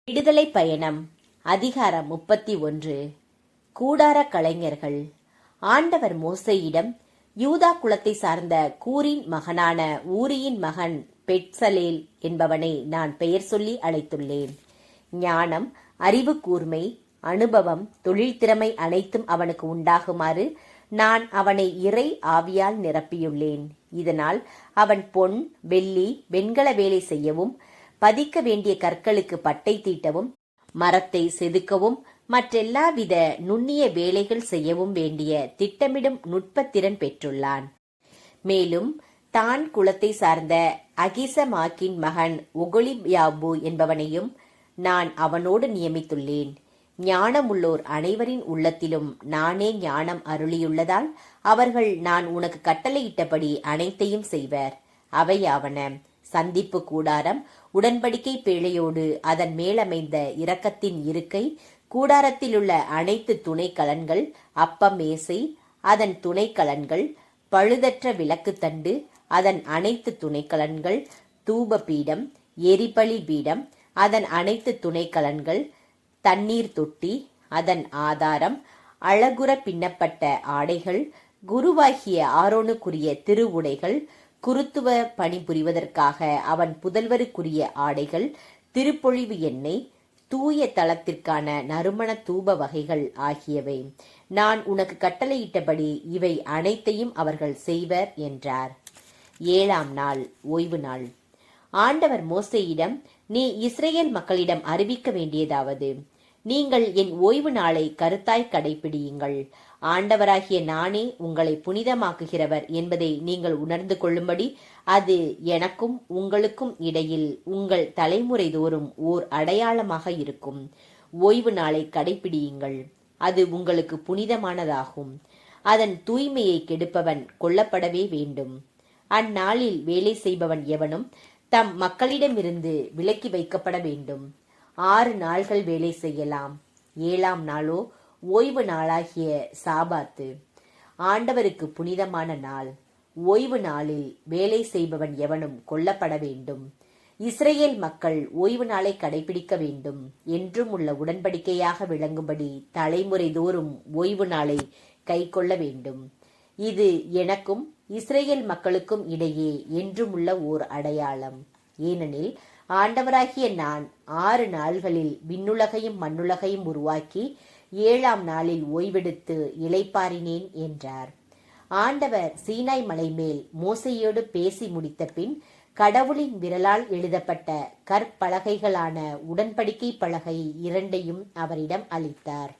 விடுதலை பயணம் அதிகாரம் 31. கூடார கலைஞர்கள். ஆண்டவர் மோசேயிடம், யூதா குலத்தை சார்ந்த கூரின் மகனான ஊரியின் மகன் பெட்சலேல் என்பவனை நான் பெயர் சொல்லி அழைத்துள்ளேன். ஞானம், அறிவு கூர்மை, அனுபவம், தொழில் திறமை அனைத்தும் அவனுக்கு உண்டாகுமாறு நான் அவனை இறை ஆவியால் நிரப்பியுள்ளேன். இதனால் அவன் பொன், வெள்ளி, வெண்கல வேலை செய்யவும், பதிக்க வேண்டிய கற்களுக்கு பட்டை தீட்டவும், மரத்தை செதுக்கவும், மற்றெல்லாவித நுண்ணிய வேலைகள் செய்யவும் வேண்டிய திட்டமிடும் நுட்பத்திறன் பெற்றுள்ளான். மேலும் தான் குலத்தை சார்ந்த அகிசமாக்கின் மகன் ஒகொலியாபு என்பவனையும் நான் அவனோடு நியமித்துள்ளேன். ஞானமுள்ளோர் அனைவரின் உள்ளத்திலும் நானே ஞானம் அருளியுள்ளதால் அவர்கள் நான் உனக்கு கட்டளையிட்டபடி அனைத்தையும் செய்வர். அவையாவன: சந்திப்பு கூடாரம், உடன்படிக்கை பேழையோடு அதன் மேலமைந்த இரக்கத்தின் இருக்கை, கூடாரத்திலுள்ள அனைத்து துணை கலன்கள், அப்ப மேசை அதன் துணை கலன்கள், பழுதற்ற விளக்குத்தண்டு அதன் அனைத்து துணை கலன்கள், தூப பீடம், எரிபலி பீடம் அதன் அனைத்து துணை கலன்கள், தண்ணீர் தொட்டி அதன் ஆதாரம், அழகுற பின்னப்பட்ட ஆடைகள், குருவாகிய ஆரோனுக்குரிய திருவுடைகள், குருத்துவ பணி புரிவதற்காக அவன் புதல்வருக்குரிய ஆடைகள், திருப்பொழிவு எண்ணெய், தூய தளத்திற்கான நறுமண தூப வகைகள் ஆகியவை. நான் உனக்கு கட்டளையிட்டபடி இவை அனைத்தையும் அவர்கள் செய்வர் என்றார். 7ஆம் நாள் ஓய்வு நாள். ஆண்டவர் மோசேயிடம், நீ இஸ்ரேல் மக்களிடம் அறிவிக்க வேண்டியதாவது: நீங்கள் என் ஓய்வு நாளை கருத்தாய் கடைபிடியுங்கள். ஆண்டவராகிய நானே உங்களை புனிதமாக்குகிறவர் என்பதை நீங்கள் உணர்ந்து கொள்ளும்படி அது எனக்கும் உங்களுக்கும் இடையில் உங்கள் தலைமுறை தோறும் ஓர் அடையாளமாக இருக்கும். ஓய்வு நாளை கடைபிடியுங்கள். அது உங்களுக்கு புனிதமானதாகும். அதன் தூய்மையை கெடுப்பவன் கொல்லப்படவே வேண்டும். அந்நாளில் வேலை செய்பவன் எவனும் தம் மக்களிடமிருந்து விலக்கி வைக்கப்பட வேண்டும். 6 நாள்கள் வேலை செய்யலாம். 7ஆம் நாளோ ஓய்வு நாளாகிய சாபாத்து, ஆண்டவருக்கு புனிதமான நாள். ஓய்வு நாளில் வேலை செய்பவன் எவனும் கொல்லப்பட வேண்டும். இஸ்ரேல் மக்கள் ஓய்வு நாளை கடைபிடிக்க வேண்டும் என்றும் உள்ள உடன்படிக்கையாக விளங்கும்படி தலைமுறை தோறும் ஓய்வு நாளை கைக்கொள்ள வேண்டும். இது எனக்கும் இஸ்ரேல் மக்களுக்கும் இடையே என்றும் உள்ள ஓர் அடையாளம். ஏனெனில் ஆண்டவராகிய நான் 6 நாள்களில் விண்ணுலகையும் மண்ணுலகையும் உருவாக்கி 7ஆம் நாளில் ஓய்வெடுத்து இளைப்பாறினேன் என்றார். ஆண்டவர் சீனாய் மலை மேல் மோசேயோடு பேசி முடித்த பின் கடவுளின் விரலால் எழுதப்பட்ட கற்பலகைகளான உடன்படிக்கை பலகை 2ஐயும் அவரிடம் அளித்தார்.